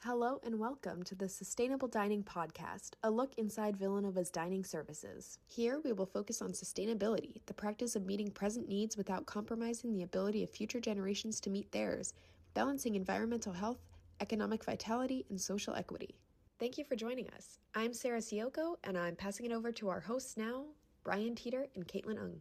Hello and welcome to the Sustainable Dining Podcast, a look inside Villanova's dining services. Here we will focus on sustainability, the practice of meeting present needs without compromising the ability of future generations to meet theirs, balancing environmental health, economic vitality, and social equity. Thank you for joining us. I'm Sarah Sioko, and I'm passing it over to our hosts now, Brian Teeter and Caitlin Ung.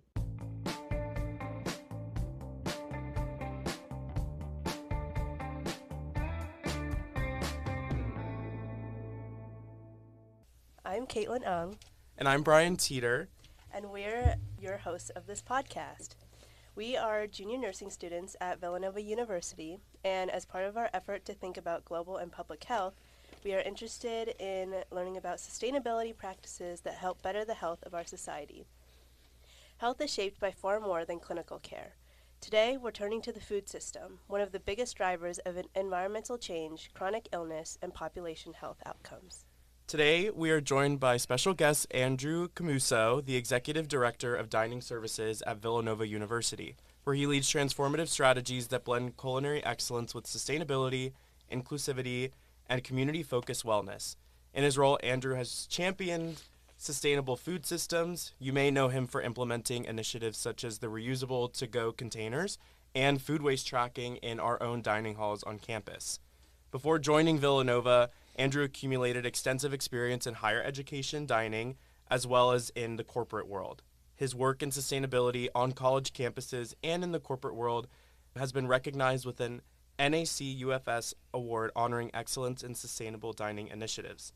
I'm Caitlin Ung, And I'm Brian Teeter. and we're your hosts of this podcast. We are junior nursing students at Villanova University, and as part of our effort to think about global and public health, we are interested in learning about sustainability practices that help better the health of our society. Health is shaped by far more than clinical care. Today, we're turning to the food system, one of the biggest drivers of environmental change, chronic illness, and population health outcomes. Today, we are joined by special guest Andrew Camuso, the Executive Director of Dining Services at Villanova University, where he leads transformative strategies that blend culinary excellence with sustainability, inclusivity, and community-focused wellness. In his role, Andrew has championed sustainable food systems. You may know him for implementing initiatives such as the reusable to-go containers and food waste tracking in our own dining halls on campus. Before joining Villanova, Andrew accumulated extensive experience in higher education dining as well as in the corporate world. His work in sustainability on college campuses and in the corporate world has been recognized with an NAC UFS award honoring excellence in sustainable dining initiatives.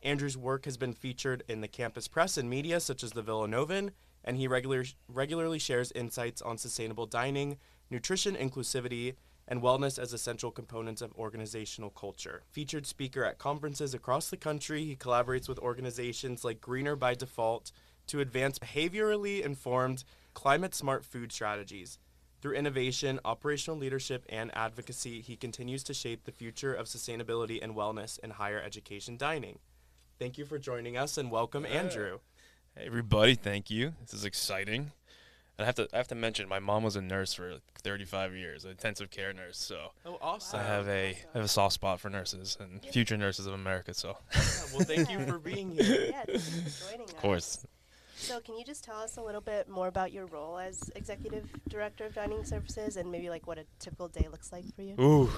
Andrew's work has been featured in the campus press and media such as the Villanovan, and he regularly shares insights on sustainable dining, nutrition inclusivity, and wellness as essential components of organizational culture. Featured speaker at conferences across the country, he collaborates with organizations like Greener by Default to advance behaviorally informed, climate-smart food strategies. Through innovation, operational leadership, and advocacy, he continues to shape the future of sustainability and wellness in higher education dining. Thank you for joining us, and welcome, Andrew. Hey everybody, thank you. This is exciting. And I have to mention, my mom was a nurse for 35 years, an intensive care nurse. So Oh, awesome. I have a soft spot for nurses and future nurses of America. So Yeah, well, thank you for being here. Yeah, thank you for joining us. of course, So can you just tell us a little bit more about your role as Executive Director of Dining Services and maybe like what a typical day looks like for you? ooh,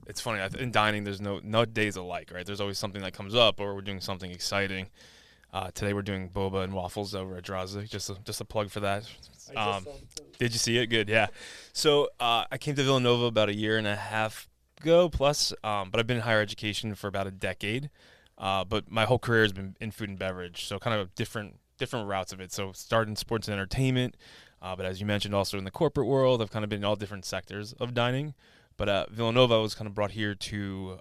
it's funny. In dining, there's no days alike, right? There's always something that comes up, or we're doing something exciting. Today we're doing boba and waffles over at Draza. Just a plug for that. Did you see it? Good, yeah. So I came to Villanova about a year and a half ago plus, but I've been in higher education for about a decade. But my whole career has been in food and beverage, so kind of different routes of it. So started in sports and entertainment, but as you mentioned, also in the corporate world, I've kind of been in all different sectors of dining. But Villanova was kind of brought here to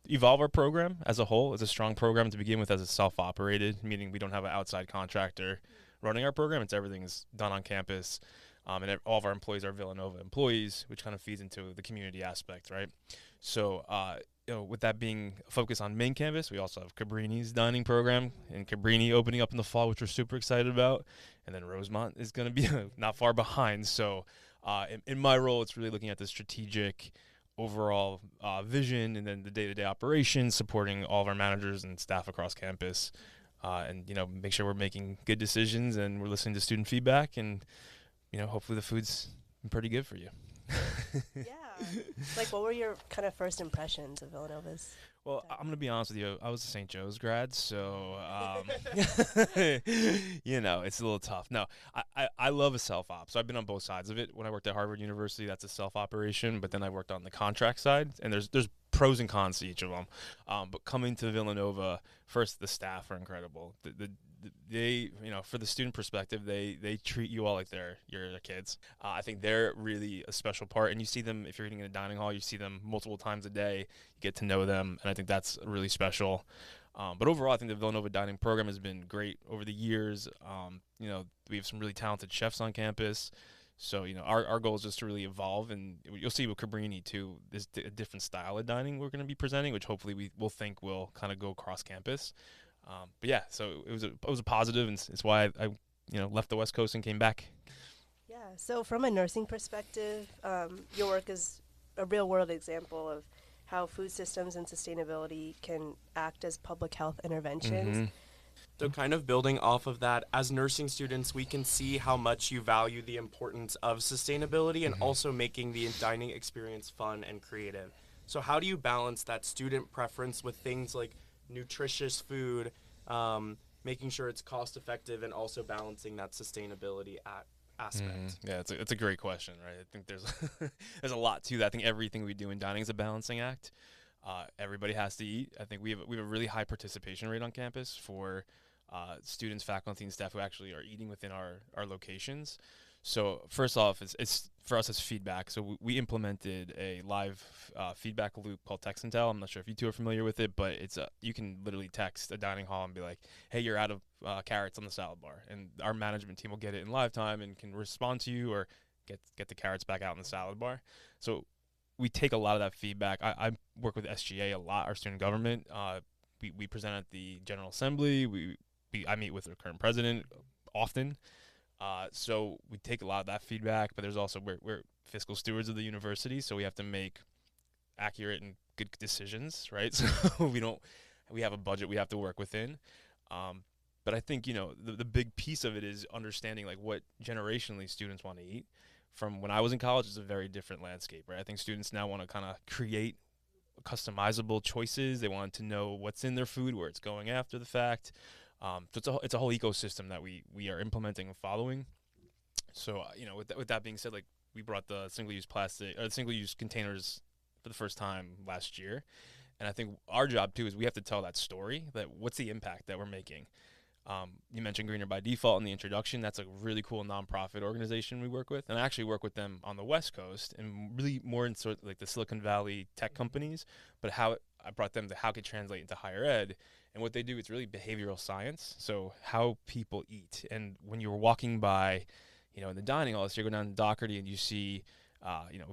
evolve our program as a whole. It's a strong program to begin with as it's self-operated, meaning we don't have an outside contractor running our program. Everything is done on campus, and all of our employees are Villanova employees, which kind of feeds into the community aspect, right? So, with that being a focus on main campus, we also have Cabrini's dining program, and Cabrini opening up in the fall, which we're super excited about, and then Rosemont is going to be not far behind. So, in my role, it's really looking at the strategic overall vision, and then the day-to-day operations, supporting all of our managers and staff across campus. And make sure we're making good decisions and we're listening to student feedback, and hopefully the food's been pretty good for you. Yeah. Like, what were your kind of first impressions of Villanova's? Well, I'm gonna be honest with you. I was a St. Joe's grad, so it's a little tough. No, I love a self-op. So I've been on both sides of it. When I worked at Harvard University, that's a self-operation, but then I worked on the contract side, and there's pros and cons to each of them. But coming to Villanova, first, the staff are incredible. They, for the student perspective, they treat you all like you're their kids. I think they're really a special part, and you see them if you're eating in a dining hall. You see them multiple times a day. You get to know them, and I think that's really special. But overall, I think the Villanova dining program has been great over the years. We have some really talented chefs on campus. So, our goal is just to really evolve, and you'll see with Cabrini, too, there's a different style of dining we're going to be presenting, which hopefully we'll kind of go across campus. But yeah, so it was a positive, and it's why I left the West Coast and came back. Yeah, so from a nursing perspective, your work is a real-world example of how food systems and sustainability can act as public health interventions. Mm-hmm. So kind of building off of that, as nursing students, we can see how much you value the importance of sustainability and also making the dining experience fun and creative. So how do you balance that student preference with things like nutritious food, making sure it's cost effective, and also balancing that sustainability aspect? Yeah, it's a great question, right? I think there's there's a lot to that. I think everything we do in dining is a balancing act. Everybody has to eat. I think we have a really high participation rate on campus for students, faculty, and staff who actually are eating within our locations. So first off, it's for us, it's feedback. So we implemented a live feedback loop called Text and Tell. I'm not sure if you two are familiar with it, but you can literally text a dining hall and be like, "Hey, you're out of carrots on the salad bar," and our management team will get it in live time and can respond to you or get the carrots back out in the salad bar. So we take a lot of that feedback. I work with SGA a lot, our student government. We present at the General Assembly. I meet with the current president often. So we take a lot of that feedback, but there's also we're fiscal stewards of the university, so we have to make accurate and good decisions, right? So we have a budget we have to work within. But I think, the big piece of it is understanding like what generationally students want to eat. From when I was in college, it's a very different landscape, right? I think students now want to kind of create customizable choices. They want to know what's in their food, where it's going after the fact. So it's a whole ecosystem that we are implementing and following. So with that being said, like we brought the single-use containers for the first time last year, and I think our job too is we have to tell that story. That what's the impact that we're making. You mentioned Greener by Default in the introduction. That's a really cool nonprofit organization we work with, and I actually work with them on the West Coast and really more in sort of like the Silicon Valley tech companies. But how I brought them to how it could translate into higher ed, and what they do is really behavioral science. So how people eat, and when you're walking by, in the dining hall, so you go down to Doherty and you see,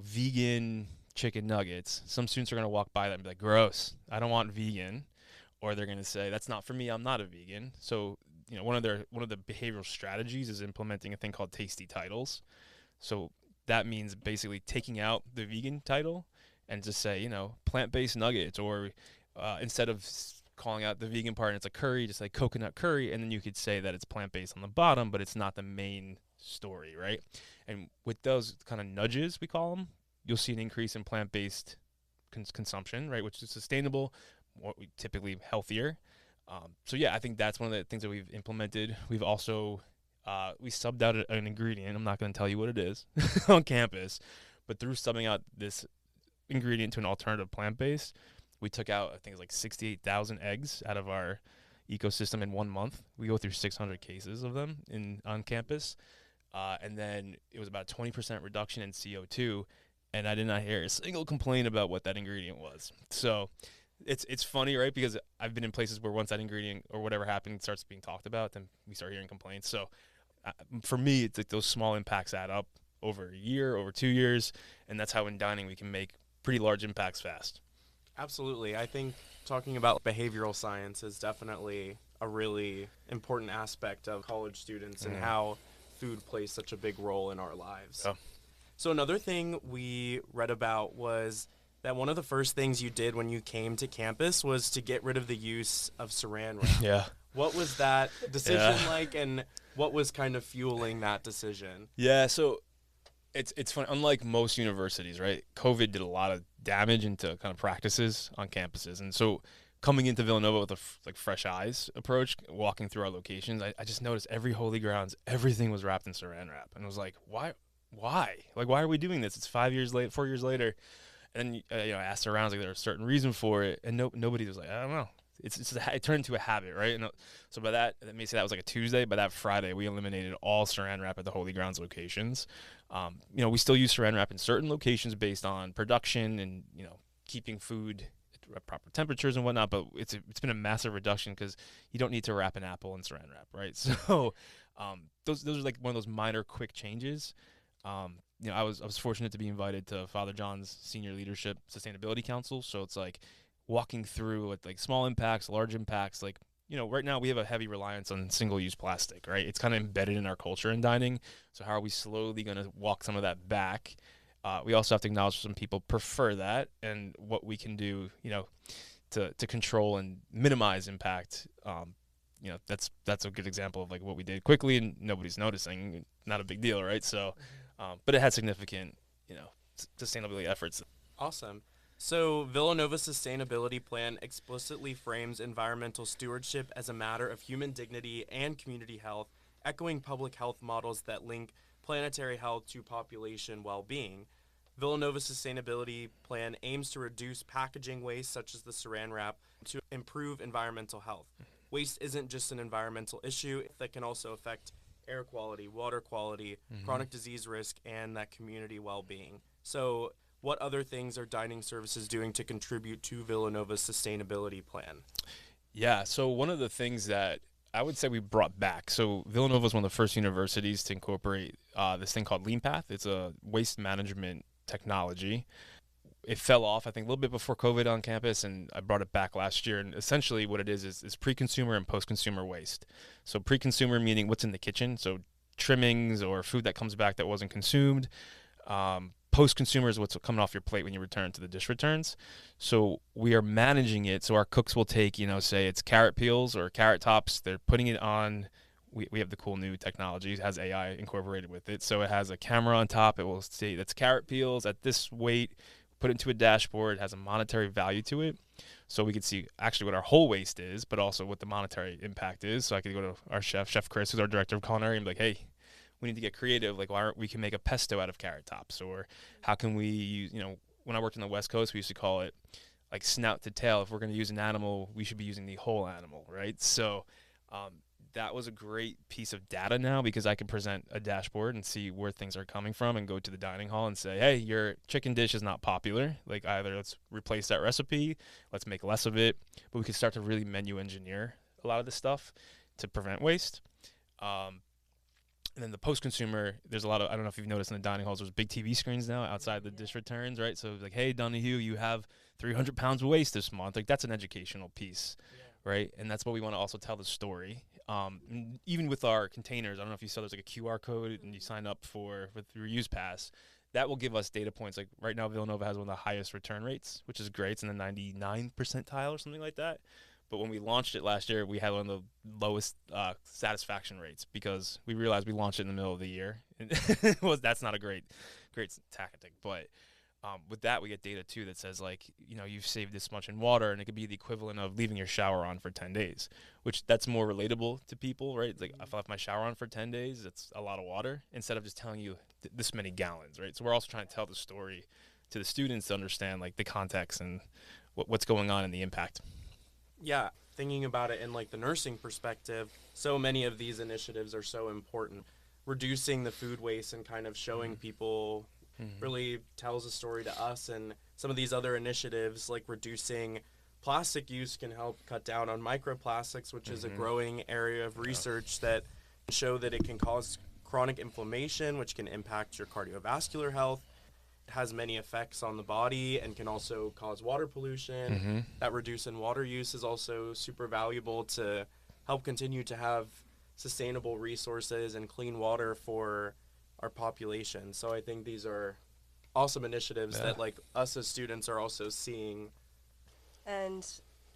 vegan chicken nuggets. Some students are gonna walk by that and be like, "Gross! I don't want vegan." Or they're going to say, "That's not for me. I'm not a vegan." So, one of the behavioral strategies is implementing a thing called tasty titles. So that means basically taking out the vegan title and just say, plant-based nuggets, or instead of calling out the vegan part and it's a curry, just like coconut curry, and then you could say that it's plant-based on the bottom, but it's not the main story, right? And with those kind of nudges, we call them, you'll see an increase in plant-based consumption, right, which is sustainable, typically healthier. So yeah, I think that's one of the things that we've implemented. We've also we subbed out an ingredient. I'm not going to tell you what it is on campus, but through subbing out this ingredient to an alternative plant-based, we took out, I think it's like 68,000 eggs out of our ecosystem in 1 month. We go through 600 cases of them on campus, and then it was about a 20% reduction in CO2, and I did not hear a single complaint about what that ingredient was. So it's funny, right? Because I've been in places where once that ingredient or whatever happened starts being talked about, then we start hearing complaints. So for me, it's like those small impacts add up over a year, over 2 years, and that's how in dining we can make pretty large impacts fast. Absolutely. I think talking about behavioral science is definitely a really important aspect of college students and how food plays such a big role in our lives. Oh. So another thing we read about was that one of the first things you did when you came to campus was to get rid of the use of saran wrap. Yeah. What was that decision like, and what was kind of fueling that decision? Yeah, so it's funny. Unlike most universities, right, COVID did a lot of damage into kind of practices on campuses. And so coming into Villanova with a fresh eyes approach, walking through our locations, I just noticed every Holy Grounds, everything was wrapped in saran wrap. And I was like, why? Like, why are we doing this? It's 4 years later. And then, I asked around, like, there's a certain reason for it, and nobody was like, I don't know. It turned into a habit, right? And so by that, let me say that was like a Tuesday. By that Friday, we eliminated all saran wrap at the Holy Grounds locations. We still use saran wrap in certain locations based on production and, keeping food at proper temperatures and whatnot, but it's been a massive reduction because you don't need to wrap an apple in saran wrap, right? So those are like one of those minor quick changes. I was fortunate to be invited to Father John's Senior Leadership Sustainability Council. So it's like walking through with like small impacts, large impacts. Like, right now we have a heavy reliance on single-use plastic, right? It's kind of embedded in our culture in dining. So how are we slowly going to walk some of that back we also have to acknowledge some people prefer that, and what we can do, to control and minimize impact. That's a good example of like what we did quickly and nobody's noticing. Not a big deal, right? So, but it had significant, sustainability efforts. Awesome. So, Villanova's sustainability plan explicitly frames environmental stewardship as a matter of human dignity and community health, echoing public health models that link planetary health to population well-being. Villanova's sustainability plan aims to reduce packaging waste such as the saran wrap to improve environmental health. Waste isn't just an environmental issue that can also affect air quality, water quality, chronic disease risk, and that community well-being. So, what other things are dining services doing to contribute to Villanova's sustainability plan? Yeah, so one of the things that I would say we brought back, so Villanova is one of the first universities to incorporate this thing called LeanPath. It's a waste management technology. It fell off, I think, a little bit before COVID on campus, and I brought it back last year. And essentially what it is pre-consumer and post-consumer waste. So pre-consumer meaning what's in the kitchen, so trimmings or food that comes back that wasn't consumed. Post-consumer is what's coming off your plate when you return to the dish returns. So we are managing it. So our cooks will take, say it's carrot peels or carrot tops. They're putting it on. We have the cool new technology. It has AI incorporated with it. So it has a camera on top. It will say that's carrot peels at this weight. Put it into a dashboard. It has a monetary value to it. So we can see actually what our whole waste is, but also what the monetary impact is. So I could go to our Chef Chris, who's our director of culinary, and be like, hey, we need to get creative. Like, why aren't we can make a pesto out of carrot tops? Or how can we use, when I worked on the West Coast, we used to call it like snout to tail. If we're going to use an animal, we should be using the whole animal, right? So that was a great piece of data now, because I can present a dashboard and see where things are coming from and go to the dining hall and say, hey, your chicken dish is not popular. Like, either let's replace that recipe, let's make less of it. But we can start to really menu engineer a lot of this stuff to prevent waste. And then the post-consumer, there's a lot of, I don't know if you've noticed in the dining halls, there's big TV screens now outside the dish returns, right? So it's like, hey, Donahue, you have 300 pounds of waste this month. Like, that's an educational piece, right? And that's what we want to also tell the story. Even with our containers, I don't know if you saw there's like a QR code and you sign up with your use pass. That will give us data points. Like right now, Villanova has one of the highest return rates, which is great. It's in the 99 percentile or something like that. But when we launched it last year, we had one of the lowest satisfaction rates, because we realized we launched it in the middle of the year. And that's not a great tactic. But with that, we get data too that says, like, you've saved this much in water, and it could be the equivalent of leaving your shower on for 10 days, which that's more relatable to people, right? It's like, if I left my shower on for 10 days, it's a lot of water, instead of just telling you this many gallons, right? So we're also trying to tell the story to the students to understand like the context and what's going on and the impact. Yeah, thinking about it in like the nursing perspective, so many of these initiatives are so important. Reducing the food waste and kind of showing people really tells a story to us. And some of these other initiatives, like reducing plastic use, can help cut down on microplastics, which is a growing area of research that show that it can cause chronic inflammation, which can impact your cardiovascular health. It has many effects on the body and can also cause water pollution. That reduce in water use is also super valuable to help continue to have sustainable resources and clean water for our population. So I think these are awesome initiatives that like us as students are also seeing. And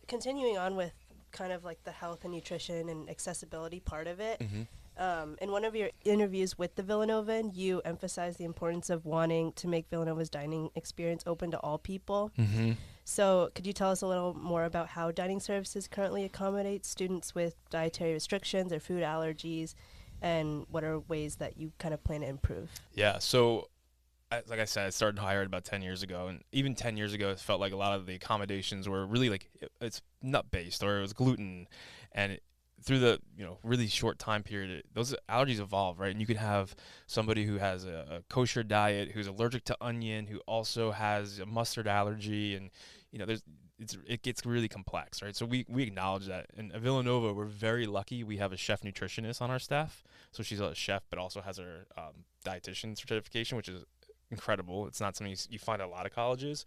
continuing on with kind of like the health and nutrition and accessibility part of it, in one of your interviews with the Villanovan, you emphasized the importance of wanting to make Villanova's dining experience open to all people. So could you tell us a little more about how dining services currently accommodate students with dietary restrictions or food allergies, and what are ways that you kind of plan to improve? Yeah, so like I said, I started hiring about 10 years ago, and even 10 years ago, it felt like a lot of the accommodations were really like, it's nut-based, or it was gluten, and through the really short time period, those allergies evolve, right? And you could have somebody who has a kosher diet, who's allergic to onion, who also has a mustard allergy, and it gets really complex, right? So we acknowledge that. And at Villanova, we're very lucky. We have a chef nutritionist on our staff, so she's a chef, but also has her dietitian certification, which is incredible. It's not something you find at a lot of colleges.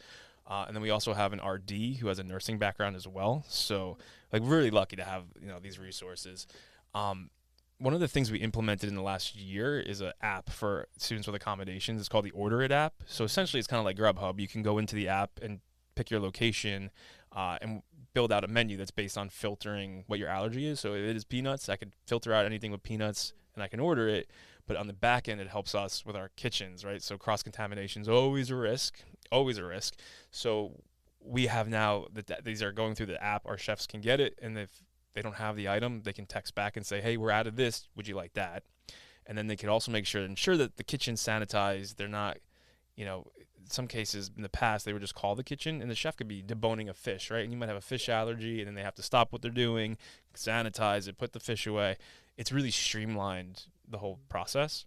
And then we also have an RD who has a nursing background as well. So like, we're really lucky to have these resources. one of the things we implemented in the last year is an app for students with accommodations. It's called the Order It app. So essentially, it's kind of like Grubhub. You can go into the app and pick your location and build out a menu that's based on filtering what your allergy is. So if it is peanuts, I could filter out anything with peanuts and I can order it. But on the back end, it helps us with our kitchens, right? So cross-contamination is always a risk, always a risk. So we have now that these are going through the app. Our chefs can get it, and if they don't have the item, they can text back and say, hey, we're out of this. Would you like that? And then they can also ensure that the kitchen's sanitized. They're not, in some cases in the past, they would just call the kitchen, and the chef could be deboning a fish, right? And you might have a fish allergy, and then they have to stop what they're doing, sanitize it, put the fish away. It's really streamlined the whole process.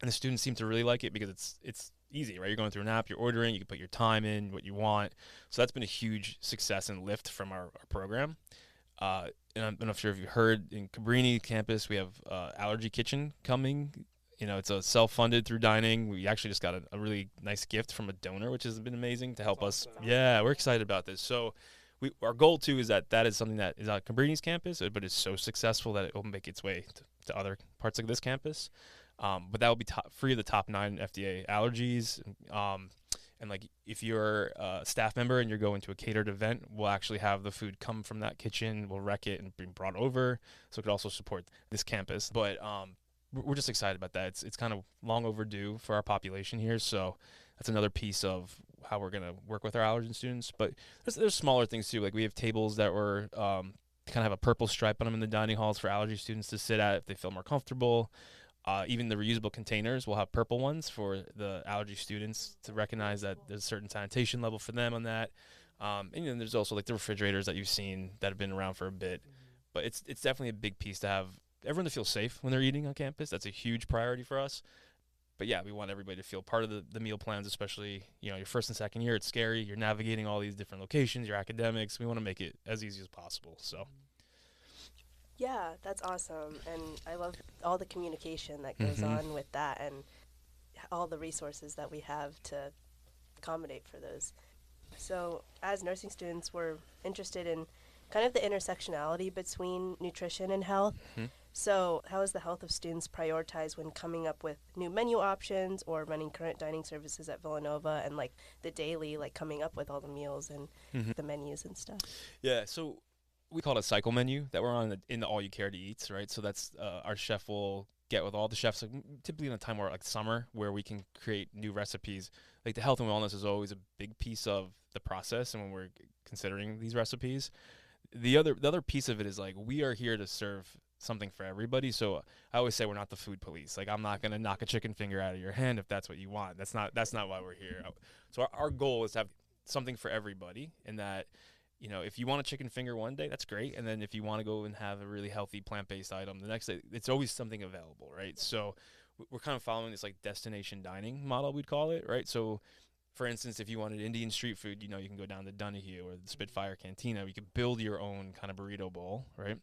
And the students seem to really like it because it's easy, right? You're going through an app, you're ordering, you can put your time in, what you want. So that's been a huge success and lift from our program. And I'm not sure if you heard, in Cabrini campus, we have Allergy Kitchen coming. It's a self-funded through dining. We actually just got a really nice gift from a donor, which has been amazing to help us. Yeah, we're excited about this. So our goal, too, is that is something that is on Cabrini's campus, but is so successful that it will make its way to other parts of this campus. But that will be free of the top 9 FDA allergies. And like if you're a staff member and you're going to a catered event, we'll actually have the food come from that kitchen. We'll wreck it and be brought over, so it could also support this campus. But we're just excited about that. It's kind of long overdue for our population here, so that's another piece of how we're gonna work with our allergen students. But there's smaller things too. Like we have tables that were kind of have a purple stripe on them in the dining halls for allergy students to sit at if they feel more comfortable. Even the reusable containers will have purple ones for the allergy students to recognize that there's a certain sanitation level for them on that. And then there's also like the refrigerators that you've seen that have been around for a bit. But it's definitely a big piece to have everyone to feel safe when they're eating on campus. That's a huge priority for us. But yeah, we want everybody to feel part of the meal plans, especially, your first and second year. It's scary. You're navigating all these different locations, your academics. We want to make it as easy as possible. So. Yeah, that's awesome. And I love all the communication that goes on with that and all the resources that we have to accommodate for those. So as nursing students, we're interested in kind of the intersectionality between nutrition and health. So how is the health of students prioritized when coming up with new menu options or running current dining services at Villanova and like the daily, like coming up with all the meals and the menus and stuff? Yeah, so we call it a cycle menu that we're on in the All You Care to Eats, right? So that's our chef will get with all the chefs, like, typically in a time where like summer, where we can create new recipes. Like the health and wellness is always a big piece of the process, and when we're considering these recipes, the other piece of it is like we are here to serve something for everybody. So I always say we're not the food police. Like I'm not gonna knock a chicken finger out of your hand if that's what you want. That's not why we're here. So our goal is to have something for everybody, and that. If you want a chicken finger one day, that's great. And then if you want to go and have a really healthy plant-based item the next day, it's always something available, right? So we're kind of following this like destination dining model, we'd call it, right? So for instance, if you wanted Indian street food, you can go down to Donahue or the Spitfire Cantina. You could build your own kind of burrito bowl, right?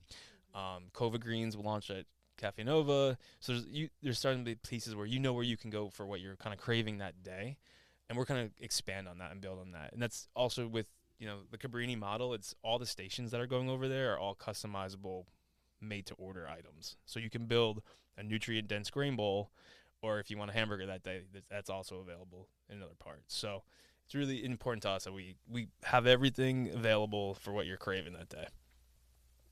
Cova Greens will launch at Cafe Nova. So there's starting to be places where where you can go for what you're kind of craving that day. And we're kind of expand on that and build on that. And that's also with the Cabrini model. It's all the stations that are going over there are all customizable, made-to-order items. So you can build a nutrient-dense grain bowl, or if you want a hamburger that day, that's also available in another part. So it's really important to us that we have everything available for what you're craving that day.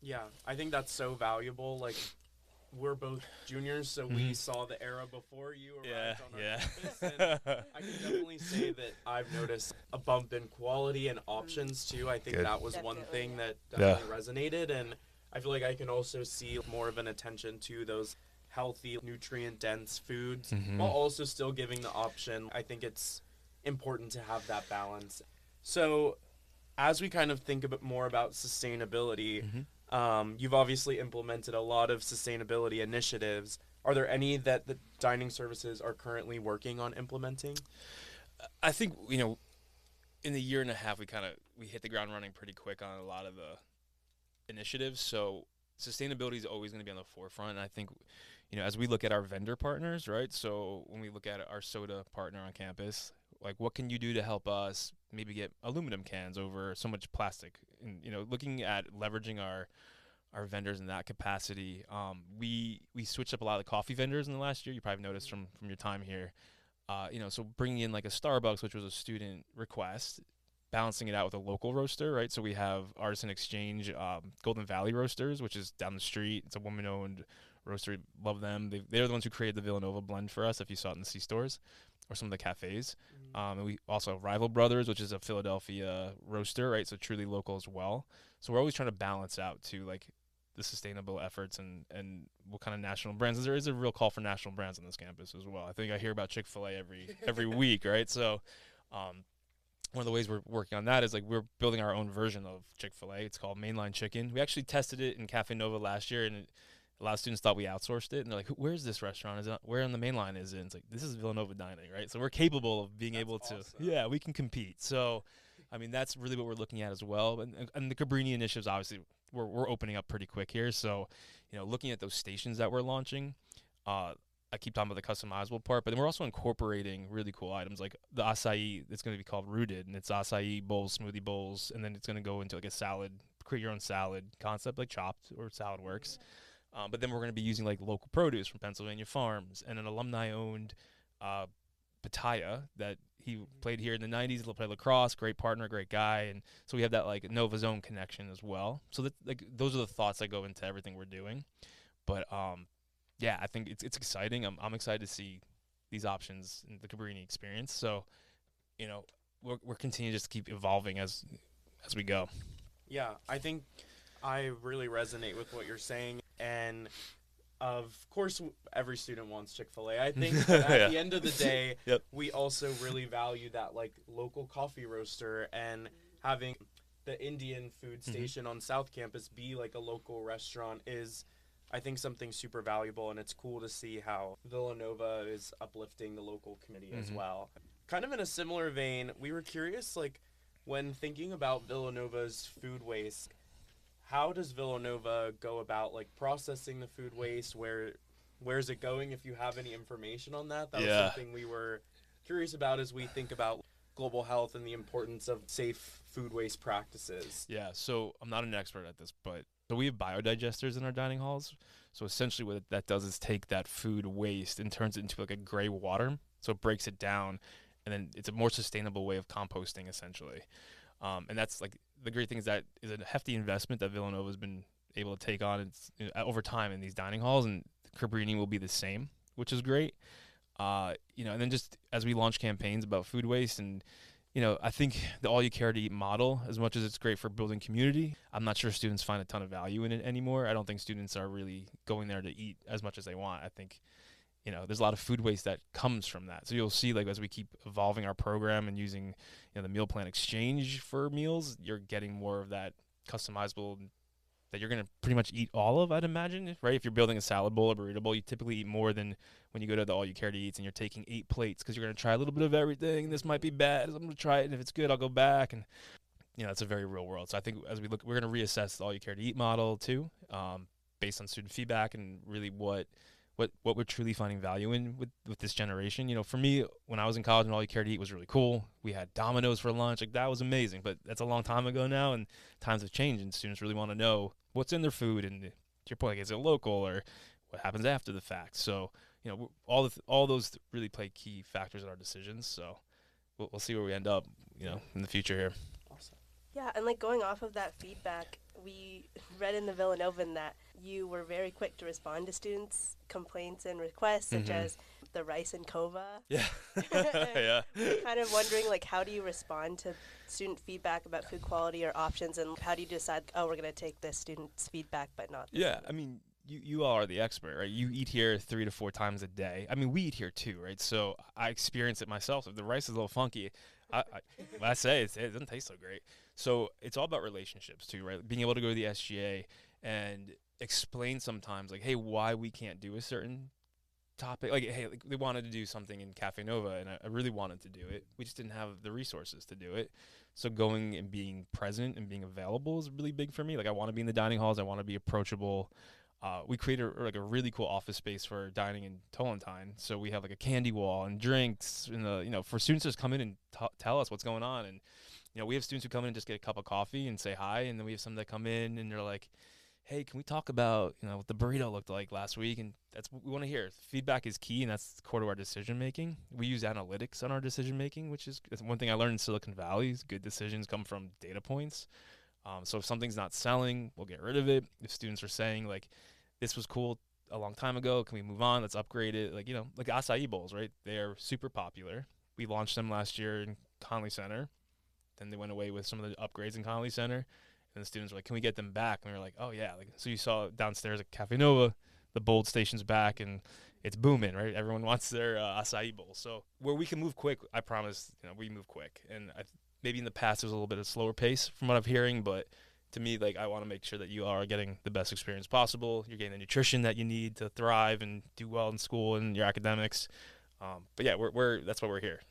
Yeah, I think that's so valuable. Like, we're both juniors, so we saw the era before you arrived on our campus. And I can definitely say that I've noticed a bump in quality and options, too. I think that was one thing that definitely resonated. And I feel like I can also see more of an attention to those healthy, nutrient-dense foods while also still giving the option. I think it's important to have that balance. So as we kind of think a bit more about sustainability, you've obviously implemented a lot of sustainability initiatives. Are there any that the dining services are currently working on implementing? I think, in the year and a half, we hit the ground running pretty quick on a lot of the initiatives. So sustainability is always going to be on the forefront. And I think, as we look at our vendor partners, right? So when we look at our soda partner on campus, like what can you do to help us maybe get aluminum cans over so much plastic? And, looking at leveraging our our vendors in that capacity. We switched up a lot of the coffee vendors in the last year. You probably noticed from your time here. So bringing in like a Starbucks, which was a student request, balancing it out with a local roaster, right? So we have Artisan Exchange, Golden Valley Roasters, which is down the street. It's a woman-owned roaster. Love them. They're the ones who created the Villanova blend for us, if you saw it in the C-stores or some of the cafes. And we also have Rival Brothers, which is a Philadelphia roaster, right? So truly local as well. So we're always trying to balance out to like the sustainable efforts and what kind of national brands. There is a real call for national brands on this campus as well. I think I hear about Chick-fil-A every week, right? So one of the ways we're working on that is like we're building our own version of Chick-fil-A. It's called Mainline Chicken. We actually tested it in Cafe Nova last year, and a lot of students thought we outsourced it. And they're like, "Where's this restaurant? Is it where on the main line is it?" And it's like, this is Villanova Dining, right? So we're capable of being able to, yeah, we can compete. So, I mean, that's really what we're looking at as well. And the Cabrini initiatives, obviously, we're opening up pretty quick here. So, looking at those stations that we're launching, I keep talking about the customizable part, but then we're also incorporating really cool items like the acai. It's going to be called Rooted, and it's acai bowls, smoothie bowls, and then it's going to go into like a salad, create your own salad concept like Chopped or Salad Works. But then we're going to be using like local produce from Pennsylvania farms and an alumni-owned Pataya that he played here in the 90s. He'll play lacrosse, great partner, great guy, and so we have that like Nova Zone connection as well. So that like those are the thoughts that go into everything we're doing. But yeah, I think it's exciting. I'm excited to see these options in the Cabrini experience. So, we're continuing to just keep evolving as we go. Yeah, I think I really resonate with what you're saying, and of course, every student wants Chick-fil-A. I think that at the end of the day, we also really value that like local coffee roaster, and having the Indian food station on South Campus be like a local restaurant is, I think, something super valuable, and it's cool to see how Villanova is uplifting the local community as well. Kind of in a similar vein, we were curious, like, when thinking about Villanova's food waste, how does Villanova go about like processing the food waste? Where's it going? If you have any information on that, that was something we were curious about as we think about global health and the importance of safe food waste practices. Yeah, so I'm not an expert at this, but so we have biodigesters in our dining halls. So essentially what that does is take that food waste and turns it into like a gray water. So it breaks it down, and then it's a more sustainable way of composting essentially. And that's like the great thing is that is a hefty investment that Villanova has been able to take on over time in these dining halls, and Cabrini will be the same, which is great. And then just as we launch campaigns about food waste and I think the all-you-care-to-eat model, as much as it's great for building community, I'm not sure students find a ton of value in it anymore. I don't think students are really going there to eat as much as they want. I think, there's a lot of food waste that comes from that. So you'll see, like, as we keep evolving our program and using, the meal plan exchange for meals, you're getting more of that customizable that you're going to pretty much eat all of, I'd imagine, right? If you're building a salad bowl or burrito bowl, you typically eat more than when you go to the all-you-care-to-eats and you're taking 8 plates because you're going to try a little bit of everything. This might be bad. I'm going to try it, and if it's good, I'll go back. And, it's a very real world. So I think as we look, we're going to reassess the all-you-care-to-eat model too, based on student feedback and really what we're truly finding value in with this generation. For me, when I was in college and all you cared to eat was really cool. We had Domino's for lunch. Like, that was amazing. But that's a long time ago now, and times have changed, and students really want to know what's in their food. And to your point, like, is it local or what happens after the fact? So, all those really play key factors in our decisions. So we'll see where we end up, in the future here. Awesome. Yeah, and like going off of that feedback, we read in the Villanovan that you were very quick to respond to students' complaints and requests, such as the rice and kova. Yeah. Yeah. We're kind of wondering, like, how do you respond to student feedback about food quality or options, and how do you decide, we're going to take this student's feedback but not this I mean, you all are the expert, right? You eat here 3 to 4 times a day. I mean, we eat here too, right? So I experience it myself. If the rice is a little funky, I say it doesn't taste so great. So it's all about relationships too, right? Being able to go to the SGA and explain sometimes, like, hey, why we can't do a certain topic. Like, hey, they wanted to do something in Cafe Nova, and I really wanted to do it. We just didn't have the resources to do it. So going and being present and being available is really big for me. Like, I want to be in the dining halls. I want to be approachable. We created a really cool office space for dining in Tolentine. So we have like a candy wall and drinks, and for students to just come in and tell us what's going on. And we have students who come in and just get a cup of coffee and say hi, and then we have some that come in and they're like, hey, can we talk about, what the burrito looked like last week? And that's what we want to hear. Feedback is key, and that's core to our decision making. We use analytics on our decision making, which is one thing I learned in Silicon Valley. Good decisions come from data points. So if something's not selling, we'll get rid of it. If students are saying like, this was cool a long time ago, can we move on? Let's upgrade it. Like, like acai bowls, right? They are super popular. We launched them last year in Conley Center. Then they went away with some of the upgrades in Conley Center. And the students were like, can we get them back? And we were like, oh, yeah. Like, so you saw downstairs at Cafe Nova, the Bold Station's back, and it's booming, right? Everyone wants their acai bowl. So where we can move quick, I promise, we move quick. And maybe in the past, there's a little bit of slower pace from what I'm hearing, but to me, like, I want to make sure that you are getting the best experience possible. You're getting the nutrition that you need to thrive and do well in school and your academics. But yeah, that's why we're here.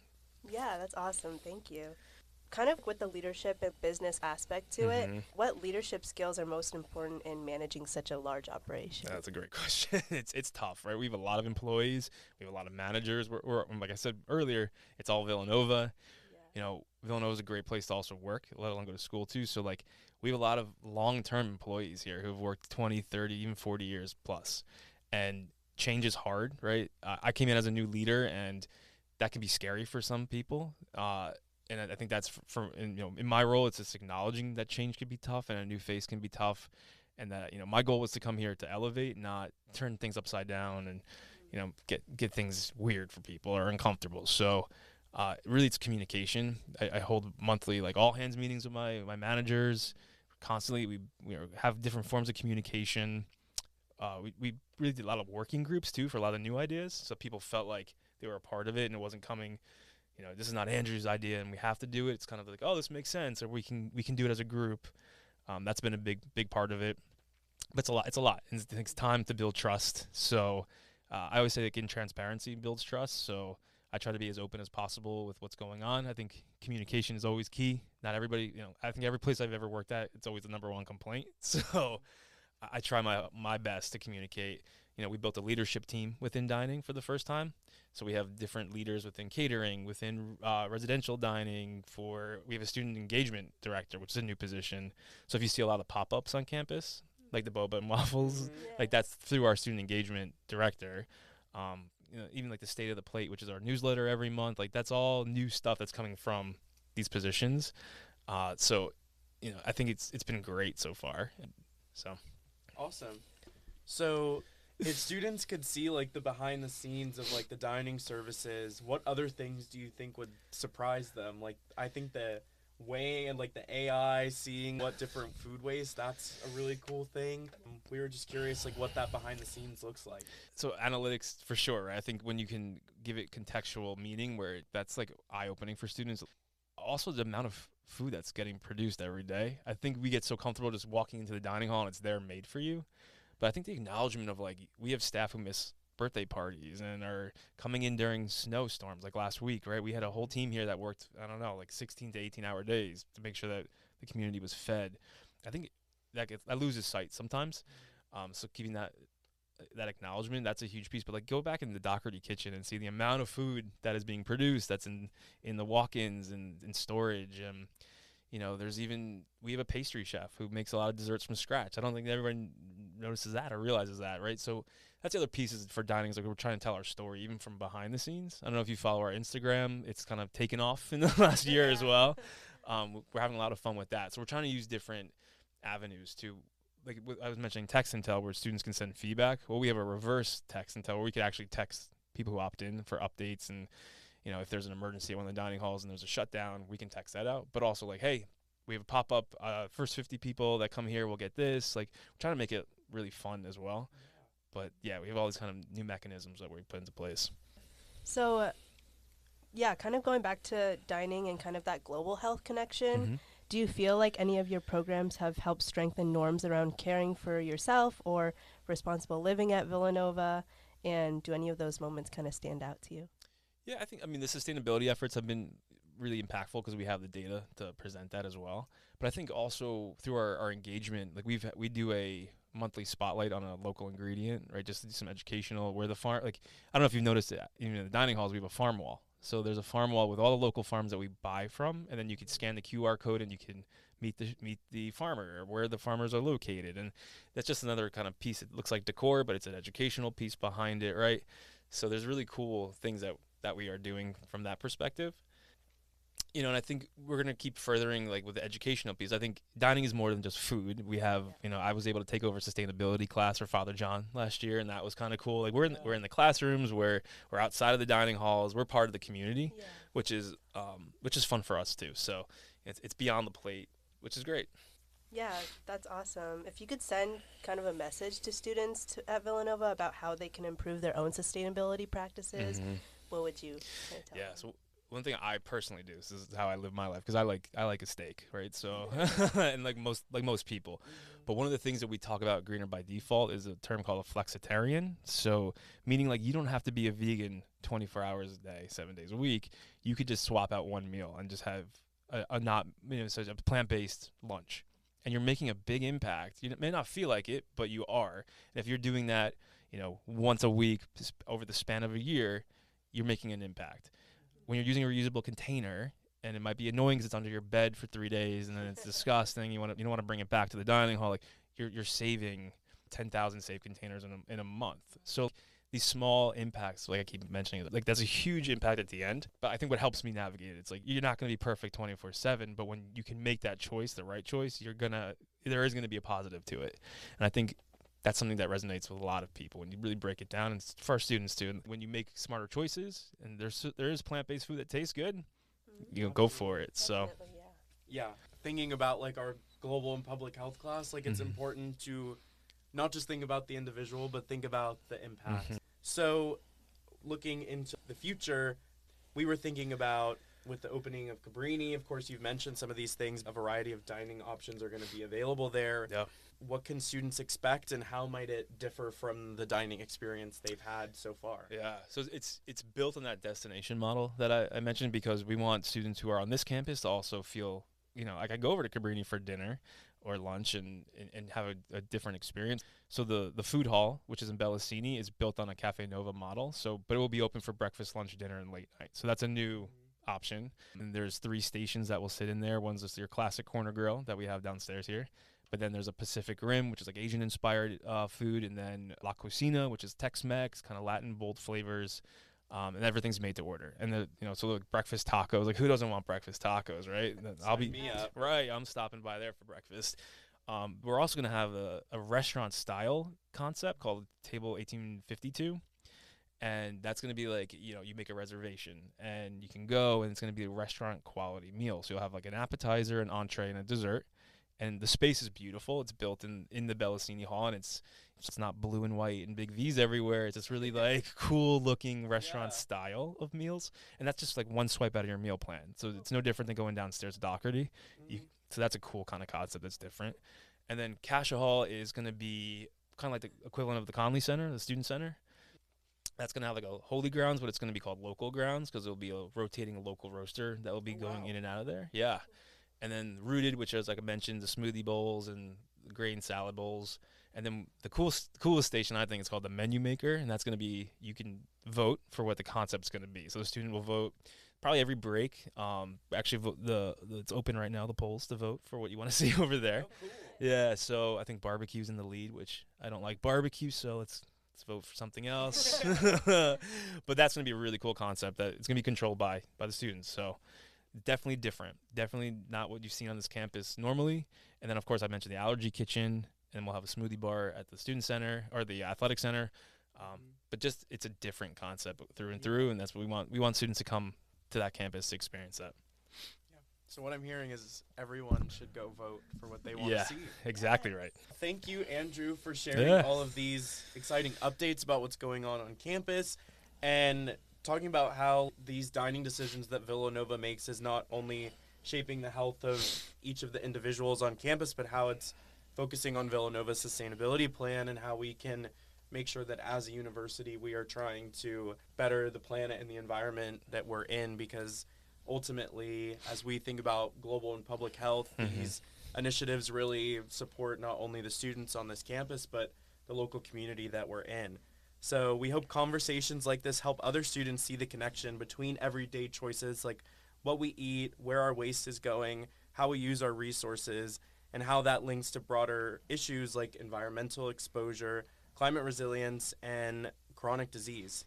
Yeah, that's awesome. Thank you. Kind of with the leadership and business aspect to it, what leadership skills are most important in managing such a large operation? That's a great question. It's tough, right? We have a lot of employees. We have a lot of managers. We're like I said earlier, it's all Villanova. Yeah. Villanova is a great place to also work, let alone go to school too. So like we have a lot of long-term employees here who have worked 20, 30, even 40 years plus. And change is hard, right? I came in as a new leader, and that can be scary for some people. And I think that's in my role, it's just acknowledging that change can be tough and a new face can be tough. And that, my goal was to come here to elevate, not turn things upside down and, get things weird for people or uncomfortable. So really it's communication. I hold monthly, like all hands meetings with my managers constantly. We have different forms of communication. We really did a lot of working groups too for a lot of new ideas. So people felt like they were a part of it and it wasn't coming, this is not Andrew's idea and we have to do it. It's kind of like, oh, this makes sense, or we can do it as a group. That's been a big part of it. But it's a lot. And it takes time to build trust. So I always say that getting transparency builds trust. So I try to be as open as possible with what's going on. I think communication is always key. Not everybody, I think every place I've ever worked at, it's always the number one complaint. So I try my best to communicate. We built a leadership team within dining for the first time. So we have different leaders within catering, within residential dining. We have a student engagement director, which is a new position. So if you see a lot of pop-ups on campus, like the boba and waffles, like that's through our student engagement director. Even like the State of the Plate, which is our newsletter every month, like that's all new stuff that's coming from these positions. So I think it's been great so far. So awesome. So if students could see like the behind the scenes of like the dining services, what other things do you think would surprise them? Like I think the way and like the AI seeing what different food waste, that's a really cool thing. We were just curious like what that behind the scenes looks like. So analytics for sure, right? I think when you can give it contextual meaning where that's like eye-opening for students. Also the amount of food that's getting produced every day. I think we get so comfortable just walking into the dining hall and it's there made for you. But I think the acknowledgement of like we have staff who miss birthday parties and are coming in during snowstorms like last week, right? We had a whole team here that worked, I don't know, like 16 to 18-hour days to make sure that the community was fed. I think that loses sight sometimes. So keeping that acknowledgement, that's a huge piece. But like go back in the Doherty kitchen and see the amount of food that is being produced that's in the walk-ins and in storage. We have a pastry chef who makes a lot of desserts from scratch. I don't think everyone notices that or realizes that, right? So that's the other pieces for dining is like we're trying to tell our story even from behind the scenes. I don't know if you follow our Instagram. It's kind of taken off in the last year as well. We're having a lot of fun with that. So we're trying to use different avenues to, like I was mentioning text and tell where students can send feedback. Well, we have a reverse text and tell where we could actually text people who opt in for updates and if there's an emergency at one of the dining halls and there's a shutdown, we can text that out. But also like, hey, we have a pop-up, first 50 people that come here will get this. Like we're trying to make it really fun as well. But yeah, we have all these kind of new mechanisms that we put into place. So kind of going back to dining and kind of that global health connection, do you feel like any of your programs have helped strengthen norms around caring for yourself or responsible living at Villanova? And do any of those moments kind of stand out to you? Yeah, the sustainability efforts have been really impactful because we have the data to present that as well. But I think also through our engagement, like we do a monthly spotlight on a local ingredient, right? Just to do some educational where the farm, like, I don't know if you've noticed it, even in the dining halls, we have a farm wall. So there's a farm wall with all the local farms that we buy from, and then you can scan the QR code and you can meet the farmer or where the farmers are located, and that's just another kind of piece. It looks like decor, but it's an educational piece behind it, right? So there's really cool things that we are doing from that perspective. And I think we're gonna keep furthering like with the educational piece. I think dining is more than just food. We have, I was able to take over sustainability class for Father John last year, and that was kind of cool. Like we're in the classrooms, we're outside of the dining halls, we're part of the community, which is fun for us too. So it's beyond the plate, which is great. Yeah, that's awesome. If you could send kind of a message to students at Villanova about how they can improve their own sustainability practices, what would you kind of tell them? So one thing I personally do, this is how I live my life, because I like a steak, right? So and like most people, but one of the things that we talk about at Greener by Default is a term called a flexitarian. So meaning like you don't have to be a vegan 24 hours a day, 7 days a week. You could just swap out one meal and just have a not so a plant-based lunch, and you're making a big impact. You may not feel like it, but you are. And if you're doing that, once a week over the span of a year, you're making an impact. When you're using a reusable container, and it might be annoying because it's under your bed for 3 days and then it's disgusting. You don't want to bring it back to the dining hall. Like you're saving 10,000 safe containers in a month. So these small impacts, like I keep mentioning, like that's a huge impact at the end. But I think what helps me navigate it, it's like you're not going to be perfect 24/7, but when you can make that choice, the right choice, there is gonna be a positive to it. And I think that's something that resonates with a lot of people when you really break it down, and for our students too. And when you make smarter choices, and there is plant-based food that tastes good, go for it. So yeah, thinking about like our global and public health class, like it's important to not just think about the individual, but think about the impact. So looking into the future, we were thinking about, with the opening of Cabrini, of course, you've mentioned some of these things. A variety of dining options are going to be available there. Yeah. What can students expect, and how might it differ from the dining experience they've had so far? Yeah, so it's built on that destination model that I mentioned, because we want students who are on this campus to also feel, like I go over to Cabrini for dinner or lunch and have a different experience. So the food hall, which is in Bellasini, is built on a Cafe Nova model. But it will be open for breakfast, lunch, dinner, and late night. So that's a new option. And there's 3 stations that will sit in there. One's just your classic corner grill that we have downstairs here. But then there's a Pacific Rim, which is like Asian-inspired food, and then La Cocina, which is Tex-Mex, kind of Latin, bold flavors, and everything's made to order. And so like breakfast tacos, like who doesn't want breakfast tacos, right? Sign me up. Right. I'm stopping by there for breakfast. We're also gonna have a restaurant-style concept called Table 1852. And that's going to be like, you make a reservation and you can go, and it's going to be a restaurant quality meal. So you'll have like an appetizer, an entree, and a dessert. And the space is beautiful. It's built in the Bellasini Hall, and it's not blue and white and big V's everywhere. It's just really like cool looking restaurant style of meals. And that's just like one swipe out of your meal plan. So it's no different than going downstairs to Doherty. So that's a cool kind of concept that's different. And then Cascia Hall is going to be kind of like the equivalent of the Conley Center, the student center. That's going to have like a Holy Grounds, but it's going to be called Local Grounds, because there'll be a rotating local roaster that will be going in and out of there. Yeah. And then Rooted, which is, like I mentioned, the smoothie bowls and the grain salad bowls. And then the coolest station, I think, is called the Menu Maker, and that's going to be, you can vote for what the concept's going to be. So the student will vote probably every break. Actually, it's open right now, the polls, to vote for what you want to see over there. Oh, cool. Yeah, so I think barbecue's in the lead, which I don't like barbecue, so let's vote for something else. But that's going to be a really cool concept that it's going to be controlled by the students. So definitely different. Definitely not what you've seen on this campus normally. And then, of course, I mentioned the allergy kitchen, and we'll have a smoothie bar at the student center or the athletic center. But just it's a different concept through and through, and that's what we want. We want students to come to that campus to experience that. Yeah. So what I'm hearing is everyone should go vote for what they want to see. Exactly right. Thank you, Andrew, for sharing all of these exciting updates about what's going on campus, and talking about how these dining decisions that Villanova makes is not only shaping the health of each of the individuals on campus, but how it's focusing on Villanova's sustainability plan, and how we can make sure that as a university we are trying to better the planet and the environment that we're in, because ultimately, as we think about global and public health, these initiatives really support not only the students on this campus, but the local community that we're in. So we hope conversations like this help other students see the connection between everyday choices like what we eat, where our waste is going, how we use our resources, and how that links to broader issues like environmental exposure, climate resilience, and chronic disease.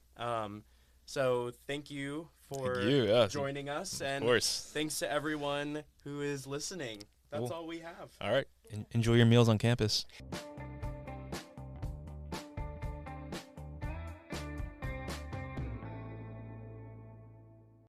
So thank you for joining us, and thanks to everyone who is listening. That's all we have. All right. Enjoy your meals on campus.